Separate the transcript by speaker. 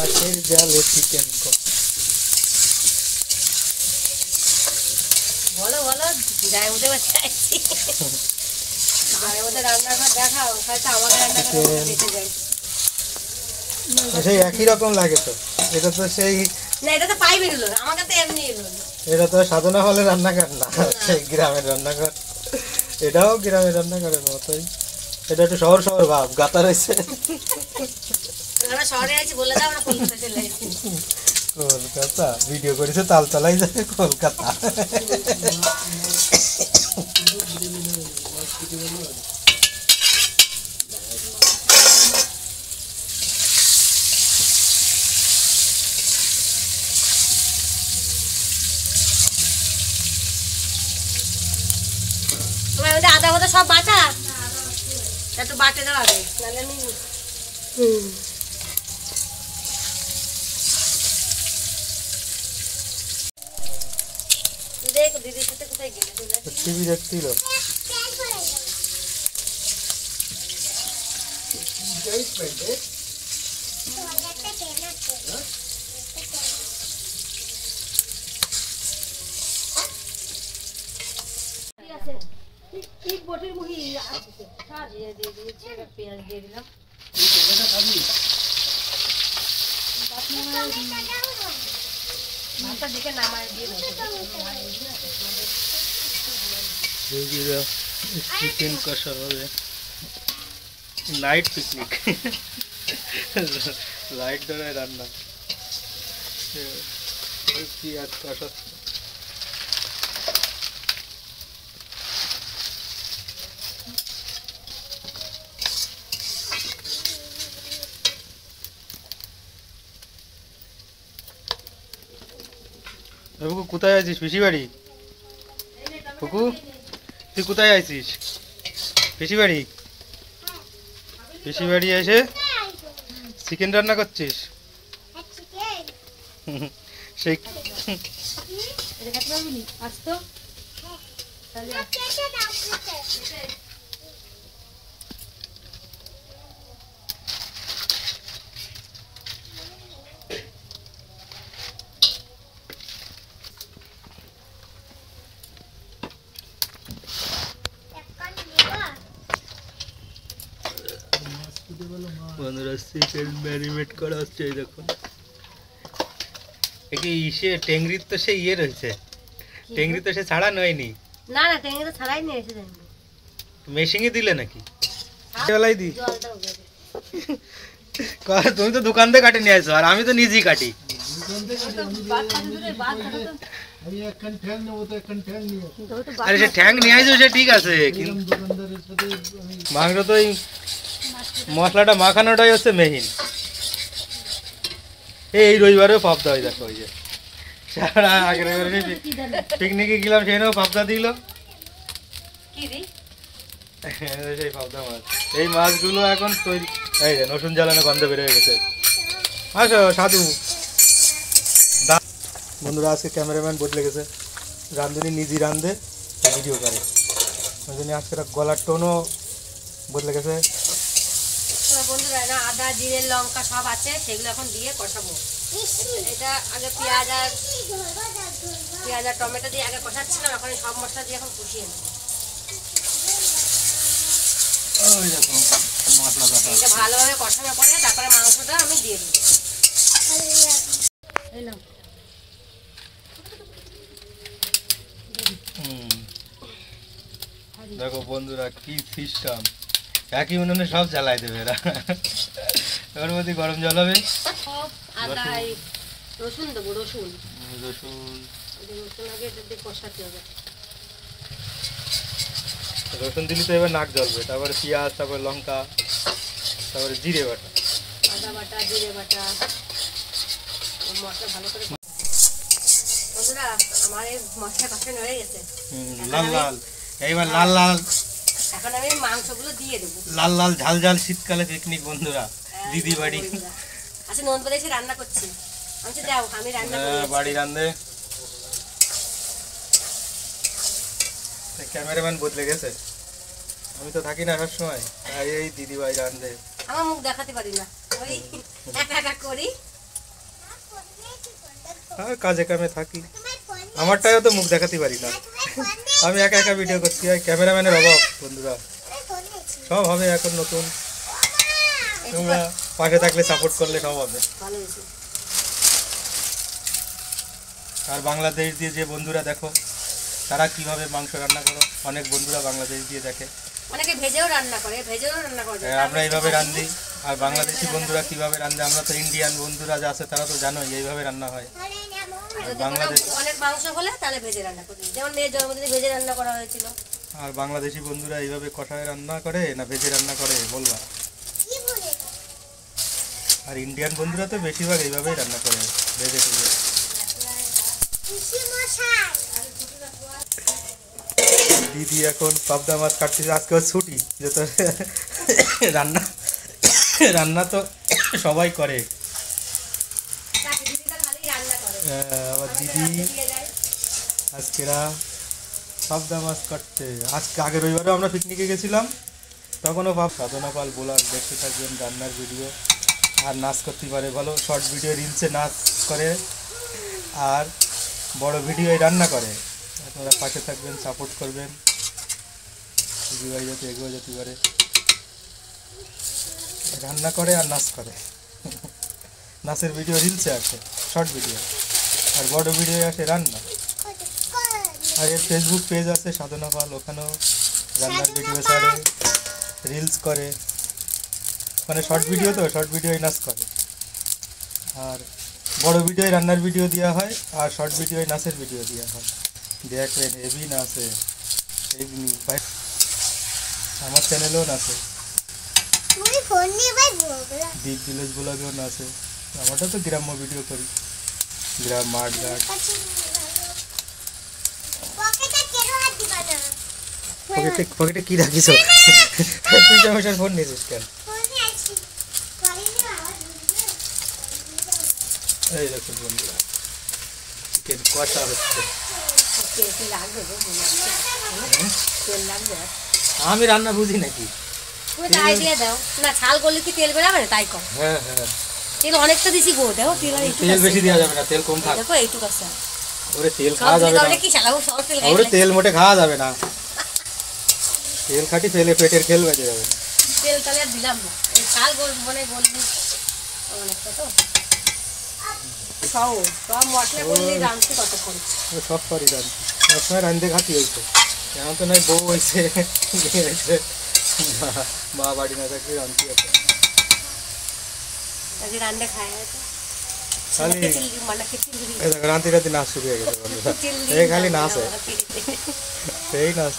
Speaker 1: মাছের জালে চিকেন
Speaker 2: বলো বলো গায়ে মধ্যে চাইছি গায়ে মধ্যে রান্নাঘর দেখাও হয়তো আমাকে রান্না করে দিতে যাই
Speaker 1: সেই একই রকম লাগে তো এটা তো সেই
Speaker 2: না এটা তো পাই বেরোলো আমাকে তো এমনি এলো
Speaker 1: এটা তো সাধনা হলে রান্নাঘর না সেই গ্রামের রান্নাঘর এটাও গ্রামের রান্নাঘরের মতোই এটা একটু শহর শহর ভাব গাতা রয়েছে
Speaker 2: আমরা শহরে আছি বলে দাও আমরা কলকাতা চলে এসেছি
Speaker 1: কলকাতা ভিডিও করেছে তালতলায় যায় কলকাতা
Speaker 2: তোমার মধ্যে আদা বাদা সব বাটা একটু বাটে দাও আগে নাহলে আমি দেখ দিদির সাথে কোথায় গেলে
Speaker 1: টিভি দেখছিল
Speaker 2: বটির মুখি দিয়ে দিয়েছি পেঁয়াজ দিয়ে দিলাম ভাতটা দেখে নামায় দিয়ে
Speaker 1: চিকেন কষা হবে লাইট পিকনিক লাইট ধরে রান্না পেঁয়াজ কষা ফুকু কোথায় আছিস পিসি বাড়ি ফুকু তুই কোথায় আছিস পিসি বাড়ি পিসি বাড়ি এসে চিকেন রান্না করছিস সেই বন্ধুরা চিকেন ম্যারিনেট করা হচ্ছে এই দেখুন ইসে টেংরির তো সে ইয়ে রয়েছে টেংরি তো সে ছাড়ানো হয়নি
Speaker 2: না না টেংরি তো ছাড়াই নিয়ে এসে দেন
Speaker 1: মেশিনে দিলে নাকি বেলাই দি তুমি তো দোকান থেকে কাটে নিয়ে আসো আর আমি তো নিজেই কাটি আরে সে ঠ্যাং নিয়ে আসো সে ঠিক আছে কিন্তু মাংস তো এই মশলাটা মাখানোটাই হচ্ছে মেহিন এই রবিবারেও পাবদা হয় দেখো ওই যে সারা আগের পিকনিকে গেলাম সেখানেও পাবদা দিল সেই পাবদা মাছ এই মাছগুলো এখন তৈরি এই যে নতুন জ্বালানো গন্ধ বের হয়ে গেছে আসো সাধু বন্ধুরা আজকে ক্যামেরাম্যান বদলে গেছে রাঁধুনি নিজেই রাঁধে ভিডিও করে ওই জন্য আজকে গলার টোনও বদলে গেছে
Speaker 2: বন্ধুরা না আদা জিরে লঙ্কা সব আছে সেগুলো এখন দিয়ে কষাবো এটা আগে পেঁয়াজ আর টমেটো দিয়ে আগে কষাচ্ছিলাম এখন সব মশলা দিয়ে এখন কষিয়ে নেবো এটা ভালোভাবে কষানোর পরে তারপরে মাংসটা আমি দিয়ে দেবো
Speaker 1: দেখো বন্ধুরা কি সিস্টেম একই উনুনে সব জ্বালাই দেবে এরা ওর মধ্যে গরম জল হবে
Speaker 2: রসুন দেবো রসুন আগে কষাতে হবে
Speaker 1: রসুন দিলে তো এবার নাক জ্বলবে তারপরে পেঁয়াজ তারপরে লঙ্কা তারপরে জিরে বাটা
Speaker 2: আদা বাটা জিরে বাটা মশলা ভালো করে বন্ধুরা আমার এই মশলা কষানো হয়ে গেছে
Speaker 1: লাল লাল এইবার লাল লাল
Speaker 2: এখন আমি মাংসগুলো দিয়ে দেবো
Speaker 1: লাল লাল ঝাল ঝাল শীতকালে পিকনিক বন্ধুরা দিদি বাড়ি
Speaker 2: আচ্ছা নন্দন এসে রান্না করছি আমি তো দাও আমি রান্না করি
Speaker 1: বাড়ি রান্ধে ক্যামেরাম্যান বদলে গেছে আমি তো থাকি না সব সময় এই দিদি ভাই রান্ধে
Speaker 2: আমার মুখ দেখাতে পারি না ওই একা একা করি
Speaker 1: আর কাজে কামে থাকি, আমারটাও তো মুখ দেখাতে পারি না, আমি একা একা ভিডিও করছি, আর ক্যামেরাম্যানের অভাব বন্ধুরা, সব হবে এখন নতুন, তোমরা পাশে থাকলে সাপোর্ট করলে সব হবে। আর বাংলাদেশ দিয়ে যে বন্ধুরা দেখো তারা কিভাবে মাংস রান্না করো, অনেক বন্ধুরা বাংলাদেশ দিয়ে দেখে,
Speaker 2: অনেকে ভেজেও রান্না করে,
Speaker 1: আমরা এইভাবে রান্ধি। আর বাংলাদেশি বন্ধুরা কিভাবে রান্ধে, আমরা তো ইন্ডিয়ান বন্ধুরা যা আছে তারা তো জানোই এইভাবে রান্না হয়। বাংলাদেশ
Speaker 2: অনেক মাংস হলে তাহলে ভেজে রান্না করি, যেমন মেয়ের জন্মদিনে ভেজে রান্না করা হয়েছিল।
Speaker 1: আর বাংলাদেশি বন্ধুরা এইভাবে কষায় রান্না করে না ভেজে রান্না করে বলবা? আর ইন্ডিয়ান বন্ধুরা তো বেশিরভাগ এইভাবেই রান্না করে, ভেজে ভেজে। দিদি এখন পাবদা মাছ কাটতেছে, আজকে ছুটি, যেহেতু রান্না রান্না তো সবাই করে। আবার দিদি আজকেরা পাবদা মাছ কাটছে। আজকে আগের রবিবারে আমরা পিকনিকে গেছিলাম, তখনও সাধনা পাল বোলার, দেখতে থাকবেন রান্নার ভিডিও। আর নাচ করতে পারে ভালো, শর্ট ভিডিও রিলসে নাচ করে, আর বড় ভিডিও রান্না করে। আপনারা পাশে থাকবেন, সাপোর্ট করবেন, দিদিভাই যাতে এগিয়ে যেতে পারে। রান্না করে আর নাচ করে, নাচের ভিডিও রিলসে আসে, শর্ট ভিডিও, আর বড় ভিডিও আসে রান্না। আর এর ফেসবুক পেজ আছে সাধনা পাল, ওখানেও রান্নার ভিডিও ছাড়ে, রিলস করে, মানে শর্ট ভিডিও, তো শর্ট ভিডিও নাচ করে। আর বড় ভিডিও রান্নার ভিডিও দেওয়া হয়, আর শর্ট ভিডিও নাচের ভিডিও দেওয়া হয়। দেখবেন হেভি নাচে, আমার চ্যানেলেও নাচে, দ্বীপ ভিলেজ ব্লগেও নাচে। আমারটা তো গ্রাম্য ভিডিও করি, গ্রাম মাঠ ঘাট। পকেটে কি রাখিস? তুই আমার ফোন নিয়েছিস কেন? এই দেখুন বন্ধুরা, চিকেন কষা হচ্ছে। আমি রান্না বুঝি নাকি?
Speaker 2: আইডিয়া দাও না, ছাল করলে কি তেল বেরাবে না? তাই কর।
Speaker 1: হ্যাঁ হ্যাঁ,
Speaker 2: তেল অনেকটা দিছি গো, দেখো
Speaker 1: তেল বেশি দেওয়া যাবে না, তেল কম থাক।
Speaker 2: দেখো এইটুকু আছে,
Speaker 1: ওরে তেল খাওয়া যাবে না,
Speaker 2: কি চালাবো সব তেল,
Speaker 1: ওরে তেল মোটে খাওয়া যাবে না, তেল খাটি ফেলে পেটের খেল বেঁচে যাবে।
Speaker 2: তেল তাহলে আর দিলাম না, এই ছাল মানে বলবি অনেকটা তো সব মশলা করলে রাঁধতে কত খরচ,
Speaker 1: সব করি রাঁধতে, সবসময় রাঁধতে খাতি হয়েছে, এমন তো নয় বউ হয়েছে মা বাড়ি না থাকলে রাঁধতে আছে,
Speaker 2: রান্না খায়
Speaker 1: রাঁধতে রাঁধতে নাচ শুরু হয়ে গেছে বন্ধুরা, এই খালি নাচ, এই নাচ।